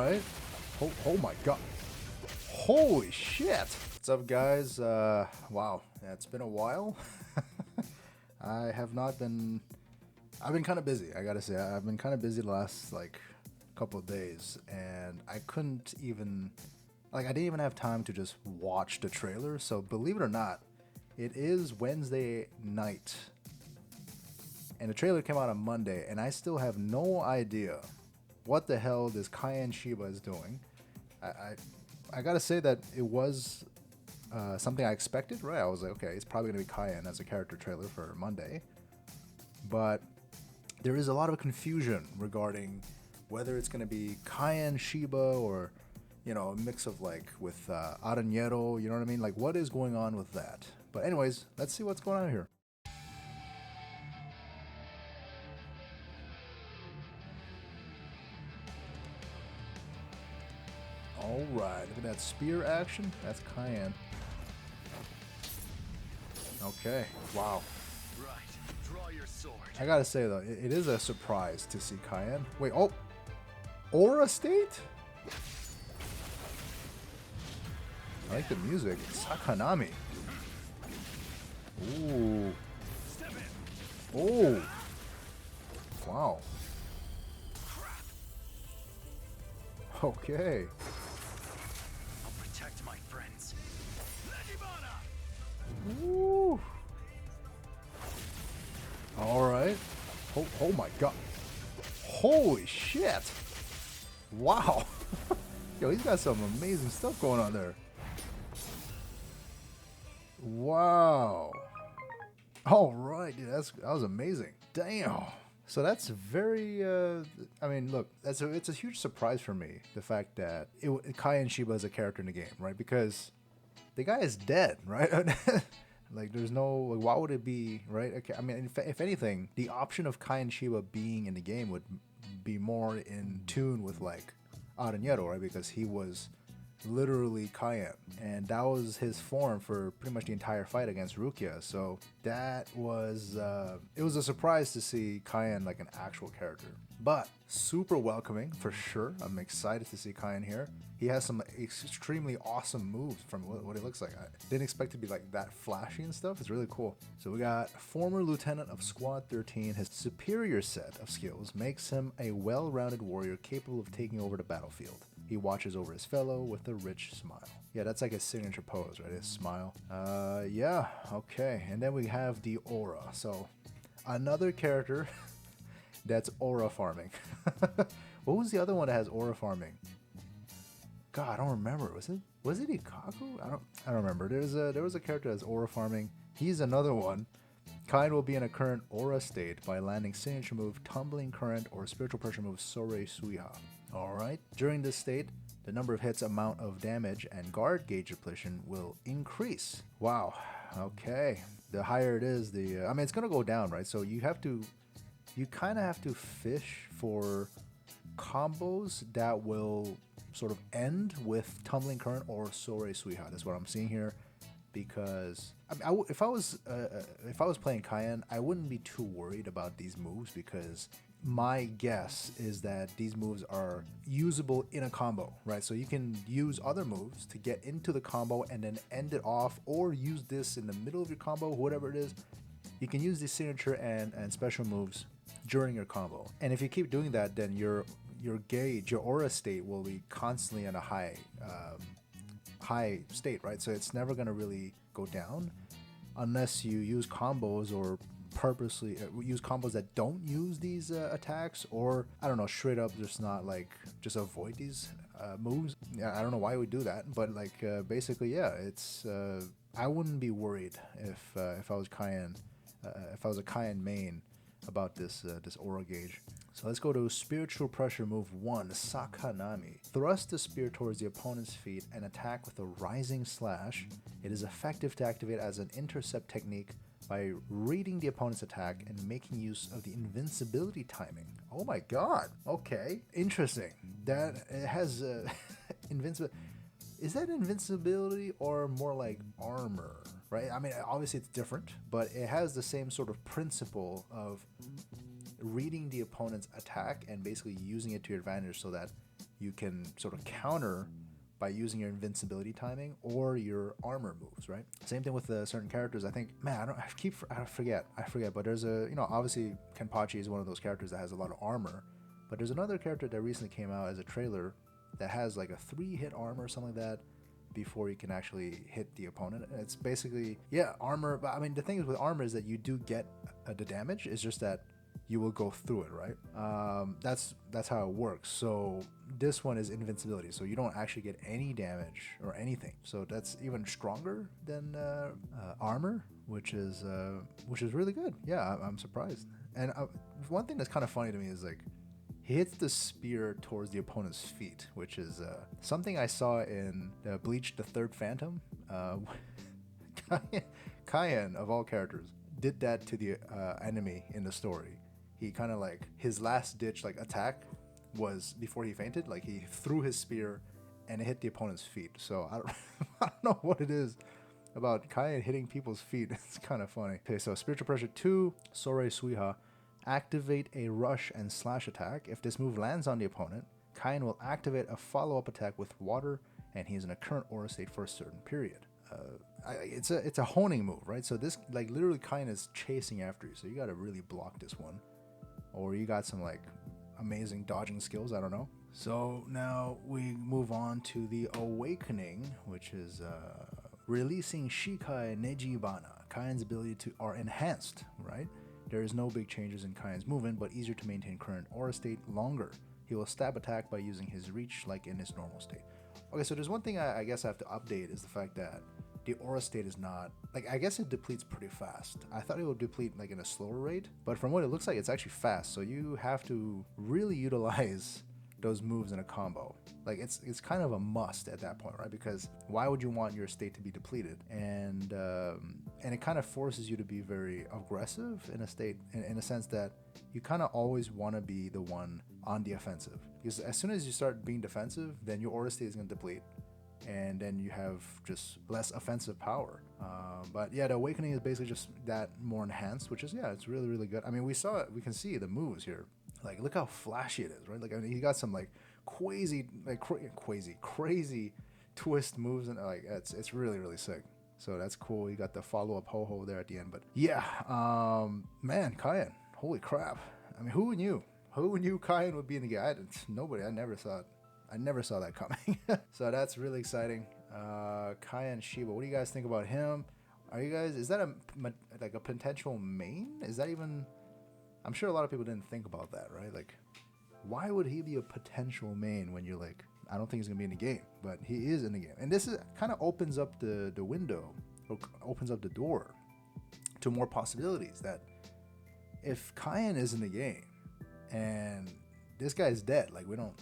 right. Oh my god. Holy shit. What's up, guys? Wow. Yeah, it's been a while. I have not been... I've been kind of busy, I gotta say. I've been kind of busy the last, like, couple of days. And I couldn't even... Like, I didn't even have time to just watch the trailer. So, believe it or not, it is Wednesday night. And the trailer came out on Monday. And I still have no idea what the hell this KAIEN Shiba is doing. I gotta say that it was something I expected, right? I was like, okay, it's probably gonna be KAIEN as a character trailer for Monday. But there is a lot of confusion regarding whether it's gonna be KAIEN Shiba or, you know, a mix of like with Arañero, you know what I mean? Like, what is going on with that? But anyways, let's see what's going on here. Alright, look at that spear action. That's KAIEN. Okay, wow. Right. Draw your sword. I gotta say though, it is a surprise to see KAIEN. Wait, oh! Aura State? I like the music. Sakanami. Ooh. Oh! Wow. Okay. Protect my friends. Woo. All right. Oh my god. Holy shit. Wow. Yo, he's got some amazing stuff going on there. Wow. All right, dude, that was amazing. Damn. So that's very, I mean, look, it's a huge surprise for me, the fact that KAIEN Shiba is a character in the game, right? Because the guy is dead, right? Like, there's no, like, why would it be, right? Okay, I mean, if anything, the option of KAIEN Shiba being in the game would be more in tune with, like, Arañero, right? Because he was literally KAIEN, and that was his form for pretty much the entire fight against Rukia. So that was it was a surprise to see KAIEN like an actual character, but super welcoming for sure. I'm excited to see KAIEN here. He has some extremely awesome moves from what it looks like. I didn't expect it to be like that flashy and stuff. It's really cool. So we got former lieutenant of Squad 13. His superior set of skills makes him a well-rounded warrior capable of taking over the battlefield. He watches over his fellow with a rich smile. Yeah, that's like his signature pose, right? His smile. Yeah, okay. And then we have the aura. So another character that's aura farming. What was the other one that has aura farming? God, I don't remember. Was it Ikaku? I don't remember. There was a character that's aura farming. He's another one. KAIEN will be in a current aura state by landing signature move Tumbling Current or spiritual pressure move Sorei Suiha. Alright, during this state, the number of hits, amount of damage, and guard gauge depletion will increase. Wow, okay. The higher it is, I mean, it's gonna go down, right? So you kind of have to fish for combos that will sort of end with Tumbling Current or Sorei Suiha. That's what I'm seeing here. Because I mean, if I was playing KAIEN, I wouldn't be too worried about these moves, because my guess is that these moves are usable in a combo, right? So you can use other moves to get into the combo and then end it off, or use this in the middle of your combo, whatever it is. You can use these signature and special moves during your combo. And if you keep doing that, then your gauge, your aura state will be constantly in a high state, right? So it's never going to really go down unless you use combos, or purposely use combos that don't use these attacks, or I don't know, straight up just not like, just avoid these moves. Yeah, I don't know why we do that, but like basically, yeah, it's I wouldn't be worried if I was KAIEN, if I was a KAIEN main about this aura gauge. So let's go to Spiritual Pressure Move 1, Sakanami. Thrust the spear towards the opponent's feet and attack with a rising slash. It is effective to activate as an intercept technique by reading the opponent's attack and making use of the invincibility timing. Oh my god, okay, interesting. That it has invincibility. Is that invincibility or more like armor, right? I mean, obviously it's different, but it has the same sort of principle of reading the opponent's attack and basically using it to your advantage so that you can sort of counter by using your invincibility timing or your armor moves, right? Same thing with certain characters. I think, man, I forget, but there's obviously Kenpachi is one of those characters that has a lot of armor, but there's another character that recently came out as a trailer that has like a 3-hit armor or something like that before you can actually hit the opponent. It's basically, yeah, armor, but I mean, the thing is with armor is that you do get the damage, it's just that you will go through it, right? That's how it works. So this one is invincibility, so you don't actually get any damage or anything. So that's even stronger than armor, which is really good. Yeah, I'm surprised. And one thing that's kind of funny to me is like he hits the spear towards the opponent's feet, which is something I saw in Bleach: The Third Phantom. KAIEN, of all characters, did that to the enemy in the story. He kind of like his last ditch like attack was before he fainted. Like he threw his spear and it hit the opponent's feet. So I don't, I don't know what it is about KAIEN hitting people's feet. It's kind of funny. Okay, so Spiritual Pressure 2, Sorei Suiha. Activate a rush and slash attack. If this move lands on the opponent, KAIEN will activate a follow-up attack with water, and he is in a current aura state for a certain period. It's a honing move, right? So this, like, literally KAIEN is chasing after you, so you got to really block this one. Or you got some, like, amazing dodging skills, I don't know. So now we move on to the Awakening, which is releasing Shikai Nejibana. KAIEN's ability are enhanced, right? There is no big changes in KAIEN's movement, but easier to maintain current aura state longer. He will stab attack by using his reach like in his normal state. Okay, so there's one thing I guess I have to update is the fact that the aura state is not, like, I guess it depletes pretty fast. I thought it would deplete like in a slower rate, but from what it looks like, it's actually fast. So you have to really utilize those moves in a combo. Like it's kind of a must at that point, right? Because why would you want your state to be depleted? And it kind of forces you to be very aggressive in a state, in a sense that you kind of always want to be the one on the offensive. Because as soon as you start being defensive, then your aura state is going to deplete, and then you have just less offensive power. But yeah, the Awakening is basically just that more enhanced, which is, yeah, it's really, really good. I mean, we can see the moves here. Like, look how flashy it is, right? Like, I mean, he got some like crazy twist moves, and like it's really, really sick. So that's cool. You got the follow-up ho-ho there at the end. But yeah, man, KAIEN, holy crap. I mean, who knew KAIEN would be in the game? Nobody. I never saw that coming. So that's really exciting. KAIEN Shiba, what do you guys think about him? Is that a potential main? Is that even, I'm sure a lot of people didn't think about that, right? Like, why would he be a potential main when you're like, I don't think he's gonna be in the game, but he is in the game. And this is kind of opens up the window, or opens up the door to more possibilities. That if KAIEN is in the game and this guy's dead, like, we don't,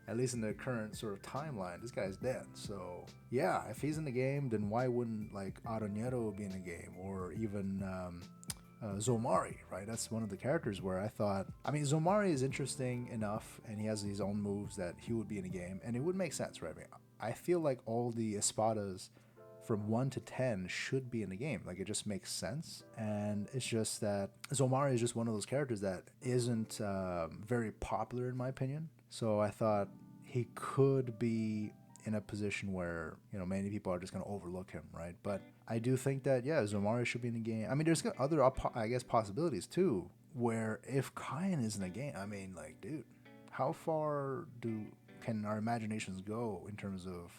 at least in the current sort of timeline, this guy's dead. So yeah, if he's in the game, then why wouldn't like Aronero be in the game, or even Zomari, right? That's one of the characters where I thought, I mean, Zomari is interesting enough, and he has his own moves that he would be in a game, and it would make sense, right? I mean, I feel like all the espadas from 1 to 10 should be in the game. Like, it just makes sense. And it's just that Zomari is just one of those characters that isn't very popular, in my opinion. So I thought he could be in a position where, many people are just going to overlook him, right? But I do think that, yeah, Zomari should be in the game. I mean, there's other, I guess, possibilities too, where if KAIEN is in the game, I mean, like, dude, how far can our imaginations go in terms of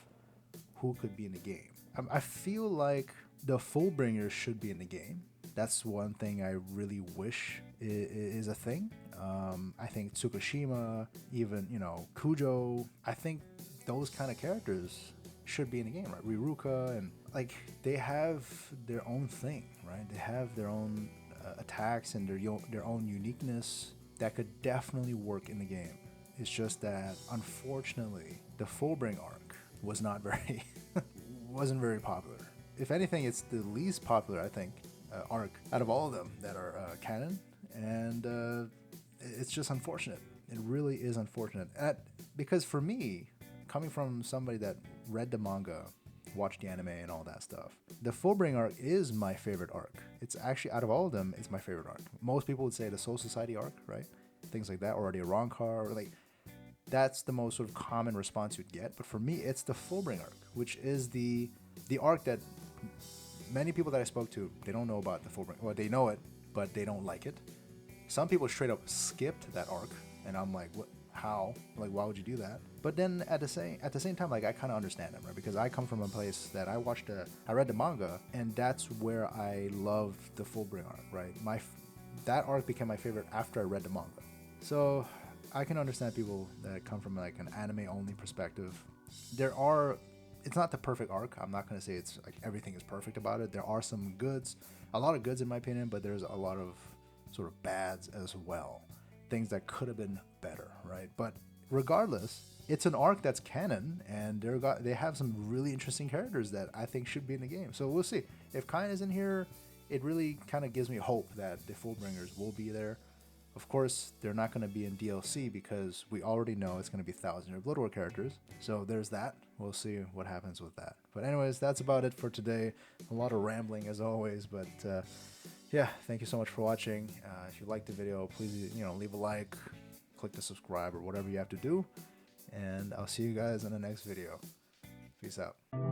who could be in the game? I feel like the Fullbringers should be in the game. That's one thing I really wish is a thing. I think Tsukushima, even, Kujo, I think those kind of characters should be in the game, right? Riruka, and like, they have their own thing, right? They have their own attacks and their own uniqueness that could definitely work in the game. It's just that, unfortunately, the Fullbring arc was not very wasn't very popular. If anything, it's the least popular, I think, arc out of all of them that are canon, and it's just unfortunate. It really is unfortunate, because for me, coming from somebody that read the manga, watched the anime and all that stuff, the Fullbring arc is my favorite arc. It's actually, out of all of them, it's my favorite arc. Most people would say the Soul Society arc, right? Things like that, or the Arrancar, or like, that's the most sort of common response you'd get. But for me, it's the Fullbring arc, which is the arc that many people that I spoke to, they don't know about the Fullbring. Well, they know it, but they don't like it. Some people straight up skipped that arc, and I'm like, what? How? Like, why would you do that? But then at the same time, like, I kind of understand them, right? Because I come from a place that I read the manga, and that's where I loved the Fullbring arc, right? That arc became my favorite after I read the manga. So I can understand people that come from like an anime only perspective. It's not the perfect arc. I'm not gonna say it's like everything is perfect about it. There are some goods, a lot of goods in my opinion, but there's a lot of sort of bads as well. Things that could have been better, right? But regardless, it's an arc that's canon, and they have some really interesting characters that I think should be in the game. So we'll see. If KAIEN is in here, it really kind of gives me hope that the Fullbringers will be there. Of course, they're not going to be in DLC because we already know it's going to be Thousand Year Blood War characters. So there's that. We'll see what happens with that. But anyways, that's about it for today. A lot of rambling as always, but yeah, thank you so much for watching. If you liked the video, please leave a like, click the subscribe or whatever you have to do. And I'll see you guys in the next video. Peace out.